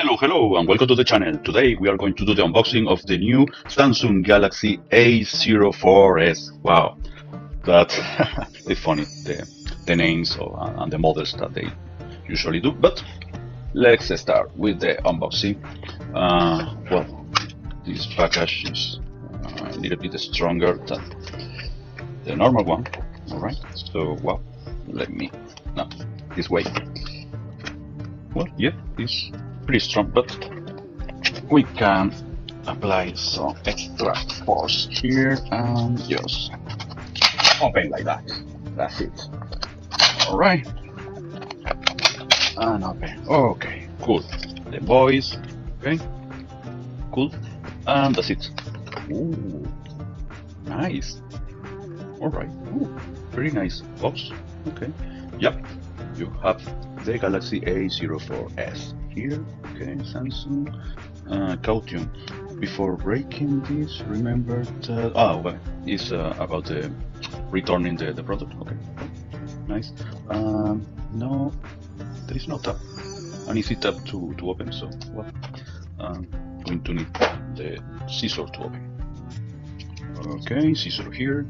Hello, and welcome to the channel. Today we are going to do the unboxing of the new Samsung Galaxy A04S. Wow, that it's funny, the names and the models that they usually do. But let's start with the unboxing. Well, this package is a little bit stronger than the normal one. All right, so well, let me no this way. Well, yeah, it's pretty strong, but we can apply some extra force here and just open like that. That's it. All right, and open. Okay, cool. The voice. Okay, cool, and that's it. Ooh, nice. All right. Ooh, very nice box. Okay. Yep. You have the Galaxy A04S here. Okay, Samsung. Caution. Before breaking this, remember that. Well, it's about the returning the product. Okay, nice. No, there is no tab, an easy tab to open. So, well, going to need the scissor to open. Okay, scissor here.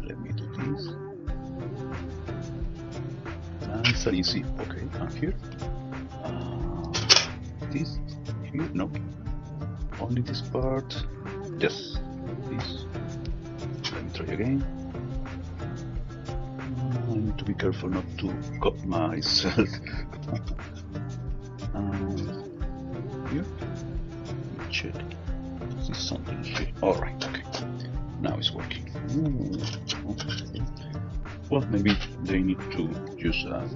Let me do this. Nice and easy. Okay, and here. This here, no. Only this part. Yes, this. Let me try again. I need to be careful not to cut myself. Here. Let me check. This is something here. All right. Okay. Now it's working. Okay. Well, maybe they need to use an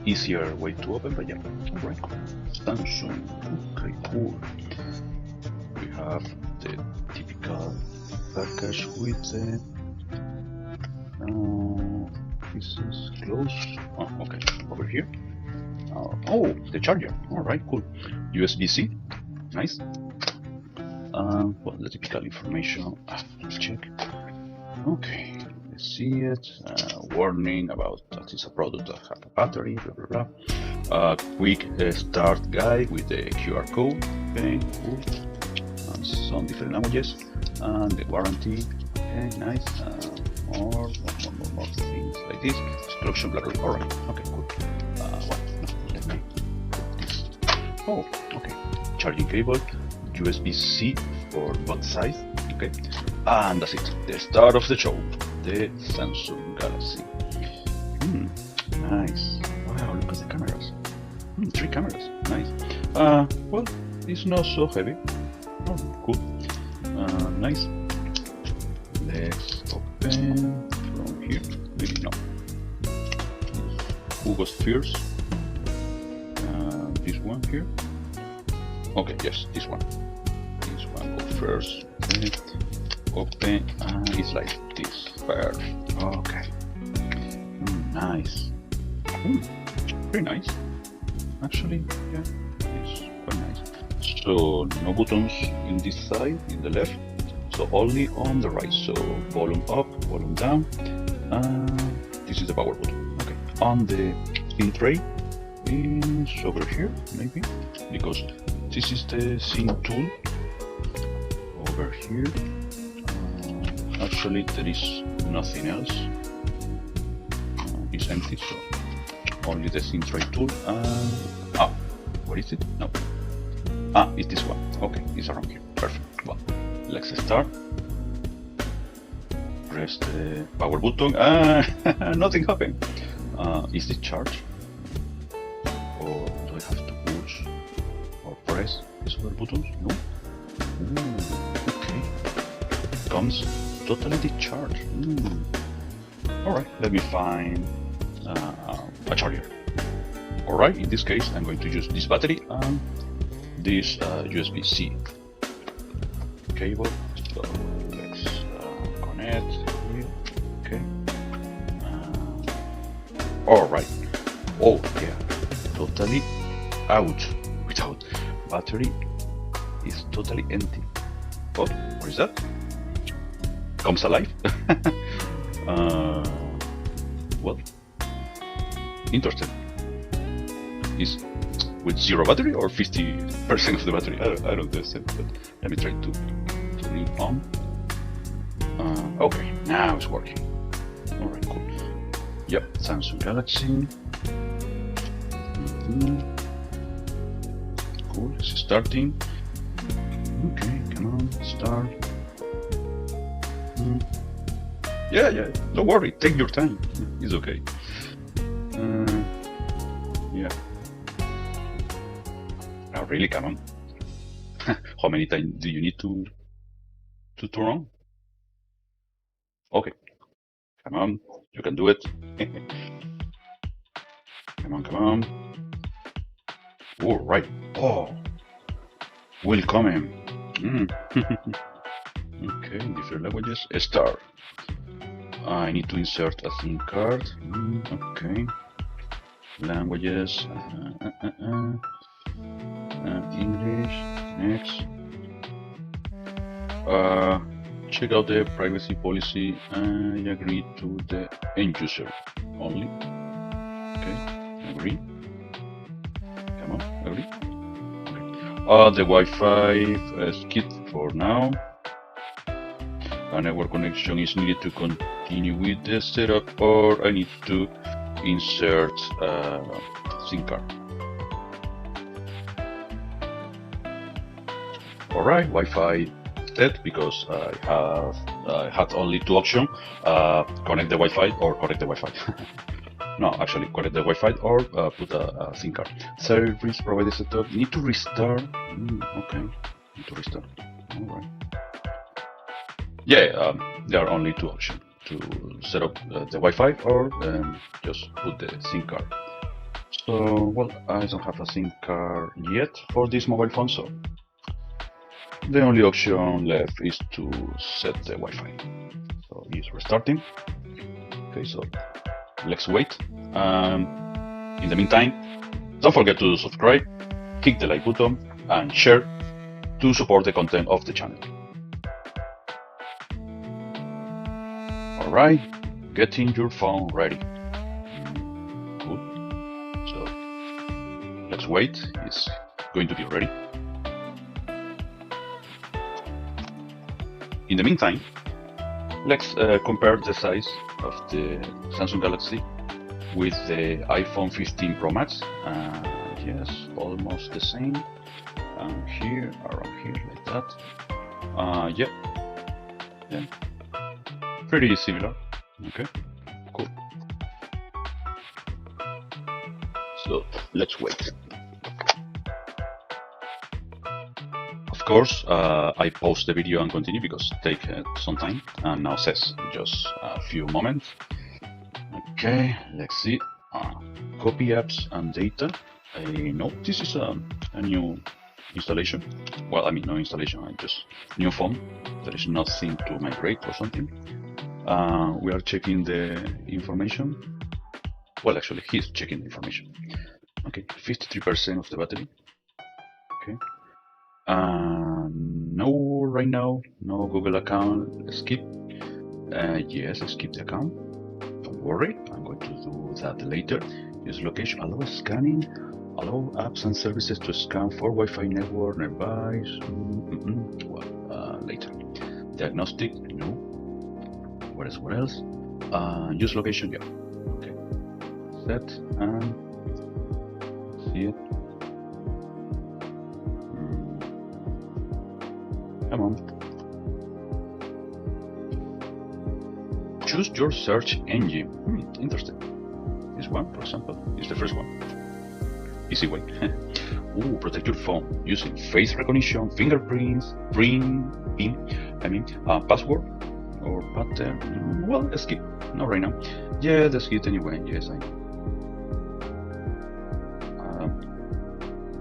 easier way to open, but yeah, all right. Samsung, okay, cool. We have the typical package with the this is close. Oh, okay, over here. Oh, the charger. All right, cool. USB-C, nice. Well, the typical information. Let's check. Okay. See it, warning about that is a product that has a battery, blah blah blah. Quick start guide with the QR code, okay, cool, and some different languages, and the warranty, okay, nice, more things like this, instruction, blah blah blah. Alright, okay, cool. Well, let me put this. Oh, okay, charging cable, USB-C for both sides, okay, and that's it, the start of the show. The Samsung Galaxy. Nice. Wow, look at the cameras. 3 cameras. Nice. Well, it's not so heavy. Oh, cool. Nice. Let's open from here. Maybe no. Who goes first? This one here. Okay, yes, this one. This one goes first. Okay. Open, and it's like this. Perfect. Okay. Nice. Very nice. Actually, yeah, it's quite nice. So no buttons in this side, in the left. So only on the right. So volume up, volume down. This is the power button. Okay. On the SIM tray is over here, maybe, because this is the SIM tool over here. Actually, there is nothing else. It's empty, so only the SIM tray tool. What is it? No. It's this one. Okay, it's around here. Perfect. Well, let's start. Press the power button. Nothing happened. Is it charged? Or do I have to push or press these other buttons? No. Okay. Comes totally discharged. Alright, let me find a charger. Alright, in this case I'm going to use this battery and this USB-C cable. So let's connect here. Okay. Alright. Oh yeah, totally out without battery. Is totally empty. Oh, what is that? Comes alive. Well, interesting. Is with 0 battery or 50% of the battery. I don't understand, but let me try to turn it on. Okay, now it's working. All right, cool. Yep, Samsung Galaxy. Cool, it's starting. Okay, come on, start. Yeah, don't worry, take your time. It's okay. Yeah. Oh, really? Come on. How many times do you need to turn on? Okay. Come on, you can do it. Come on. All right. Oh, welcome. Okay, different languages. Start. I need to insert a SIM card. Okay. Languages. English. Next. Check out the privacy policy. I agree to the end user only. Okay. Agree. Come on. Agree. Okay. The Wi-Fi skip for now. A network connection is needed to continue with the setup, or I need to insert a SIM card. Alright, Wi-Fi dead because I had only 2 options: connect the Wi-Fi or connect the Wi-Fi. No, actually connect the Wi-Fi or put a SIM card. Service provider setup. Need to restart. Okay, need to restart. Alright. Yeah, there are only 2 options: to set up the Wi-Fi or just put the SIM card. So, well, I don't have a SIM card yet for this mobile phone, so the only option left is to set the Wi-Fi. So it's restarting. Okay, so let's wait. In the meantime, don't forget to subscribe, click the like button, and share to support the content of the channel. Alright, getting your phone ready. Good. So let's wait. It's going to be ready. In the meantime, let's compare the size of the Samsung Galaxy with the iPhone 15 Pro Max. Yes, almost the same. And here, around here, like that. Yeah. Pretty similar. Okay, cool. So let's wait. Of course, I pause the video and continue because it takes some time, and now says just a few moments. Okay, let's see. Copy apps and data. No, this is a new installation. Well, I mean, no installation, just new phone. There is nothing to migrate or something. We are checking the information. Well, actually, he's checking the information. Okay, 53% of the battery. Okay. No, right now, no Google account. Skip. Yes, skip the account. Don't worry, I'm going to do that later. Use location, allow scanning, allow apps and services to scan for Wi-Fi network nearby. Well, later. Diagnostic, no. What else? Use location, yeah. Okay. Set and see it. Come on. Choose your search engine. Interesting. This one, for example, is the first one. Easy way. Ooh, protect your phone using face recognition, fingerprints, password or pattern. Well, skip. Not right now. Yeah, let's skip anyway. Yes, I know.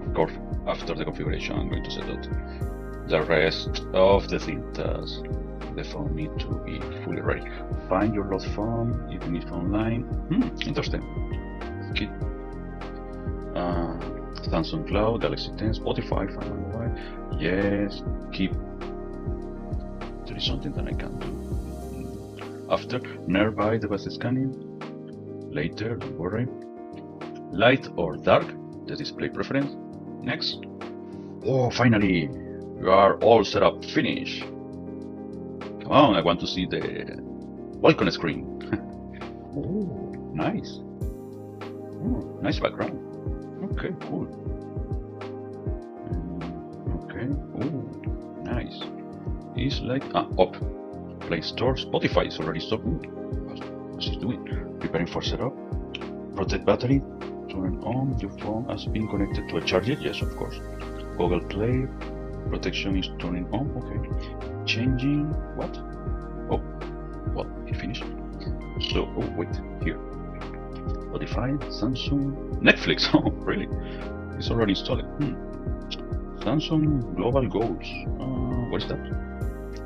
Of course, after the configuration, I'm going to set out the rest of the things that the phone need to be fully ready. Find your lost phone if you need phone line. Interesting. Skip. Samsung Cloud, Galaxy 10, Spotify, yes, keep. There is something that I can do. After, nearby device scanning. Later, don't worry. Light or dark, the display preference. Next. Oh, finally, you are all set up. Finish. Come on, I want to see the welcome screen. Oh, nice. Oh, nice background. Okay, cool. Okay. Oh, nice. It's like up. Play Store, Spotify is already stopped. What's it doing? Preparing for setup. Protect battery. Turn on. Your phone has been connected to a charger. Yes, of course. Google Play. Protection is turning on. Okay. Changing. What? Oh, well, it finished. So, oh wait, here. Spotify, Samsung, Netflix. Oh, really? It's already installed. Samsung Global Goals. What is that?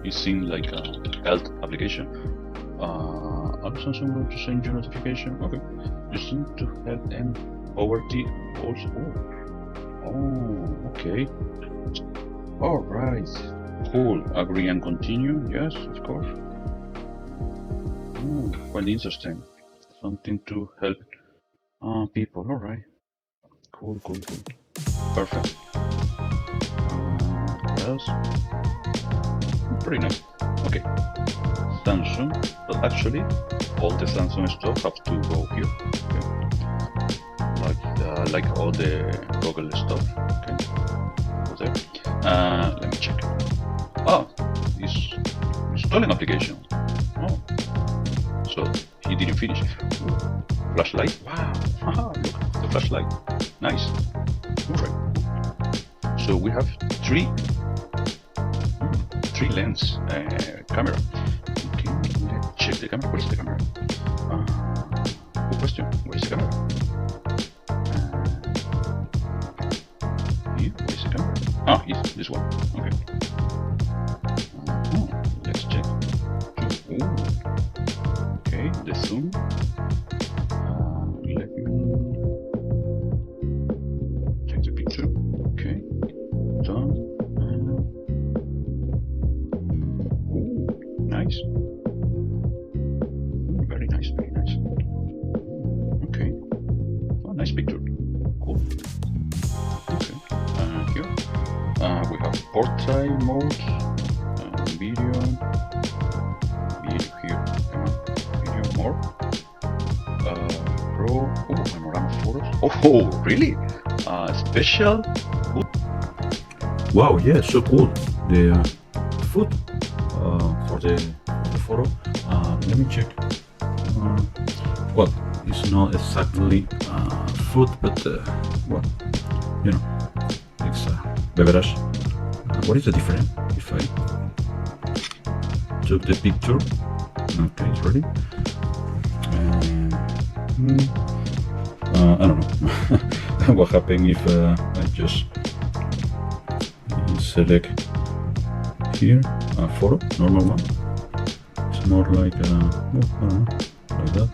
It seems like a health application. Samsung going to send you notification. Okay. You seem to have an poverty goals. Oh, okay. All right. Cool. Agree and continue. Yes, of course. Oh, quite interesting. Something to help people. All right. Cool. Perfect. What else? Pretty nice. Okay. Samsung, but actually, all the Samsung stuff have to go here. Okay. Like all the Google stuff. Okay. Go there. Let me check. Oh, this installing application. Oh, so he didn't finish. Ooh, flashlight. Wow. Haha, look, the flashlight. Nice. Alright. So we have three lens camera. Okay, let's check the camera. Where is the camera? Good question. Where is the camera? Here, where is the camera? Ah, it's this one. Okay. Let's check. Okay, the zoom. Let me take the picture. Okay, done. Nice. Very nice, very nice. Okay. Oh, nice picture. Cool. Okay. Here we have portrait mode, video here. Come on, video more. Pro. Oh, panorama photos. Oh, really? Special. Wow, yeah, so cool. The food for the photo. Let me check. Well, it's not exactly food, but well, you know, it's beverage. What is the difference if I took the picture? Okay, it's ready. I don't know what happened if I just select here a photo, normal one. It's more like I don't know, like that.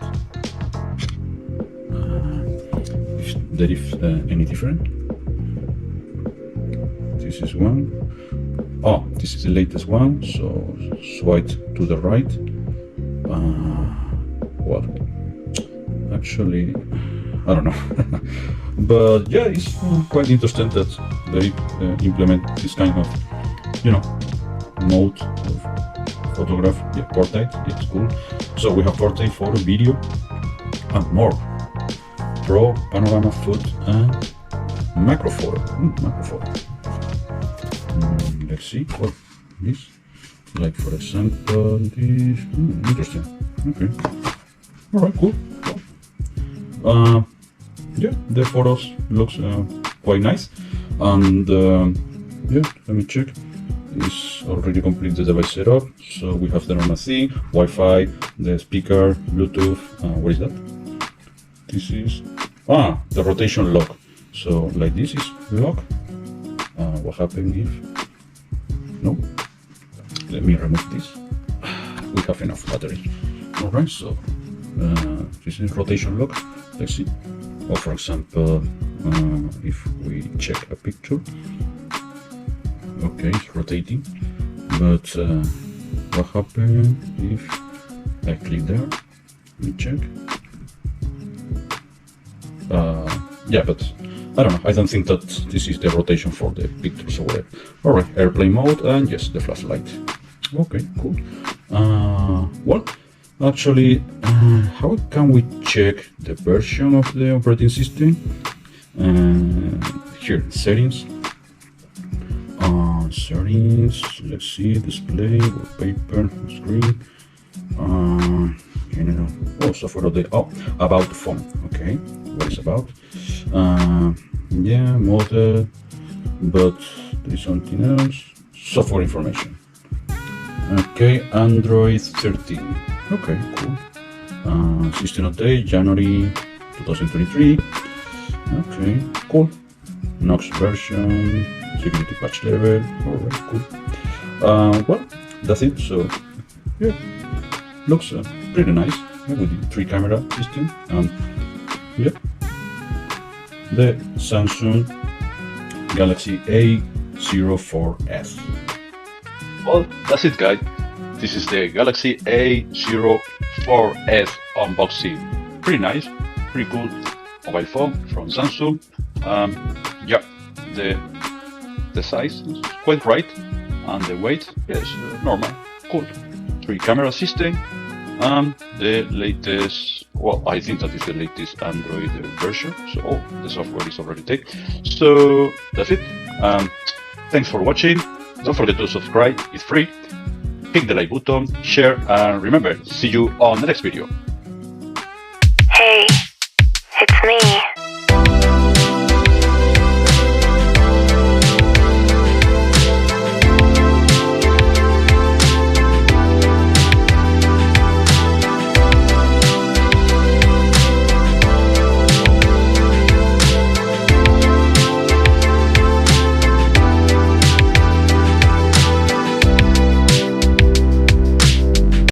If there is any different. This is one. Oh, this is the latest one. So swipe to the right. Well, actually, I don't know. But yeah, it's quite interesting that they implement this kind of, you know, mode of photograph. Yeah, portrait. It's cool. So we have portrait, photo, video, and more. Pro, panorama, foot, and macro photo. Macro photo. Let's see what this. Like for example, this. Interesting. Okay. All right. Cool. Yeah, the photos looks quite nice, and yeah, let me check. It's already complete the device setup, so we have the normal thing: Wi-Fi, the speaker, Bluetooth. What is that? This is the rotation lock. So like this is lock. What happens if no? Let me remove this. We have enough battery. All right, so this is rotation lock. Let's see. Or for example, if we check a picture, okay, it's rotating, but what happens if I click there? Let me check. Yeah, but I don't know, I don't think that this is the rotation for the pictures or whatever. Alright, airplane mode, and yes, the flashlight. Okay, cool. Well, actually, how can we check the version of the operating system? Here, settings. Settings, let's see, display, wallpaper, screen, general, software update, about the phone, okay, what is about, yeah, model, but there is something else, software information, okay, Android 13, okay, cool, system update, January 2023, okay, cool, Knox version, security patch level, alright, cool. Well, that's it, so yeah, looks pretty nice, with the 3-camera system, and yeah, the Samsung Galaxy A04S. Well, that's it, guys. This is the Galaxy A04S unboxing. Pretty nice, pretty cool mobile phone from Samsung. Yeah, the size is quite right, and the weight is normal, cool. 3-camera system, and the latest, well, I think that is the latest Android version, so the software is already there. So that's it. Thanks for watching. Don't forget to subscribe, it's free. Click the like button, share, and remember, see you on the next video.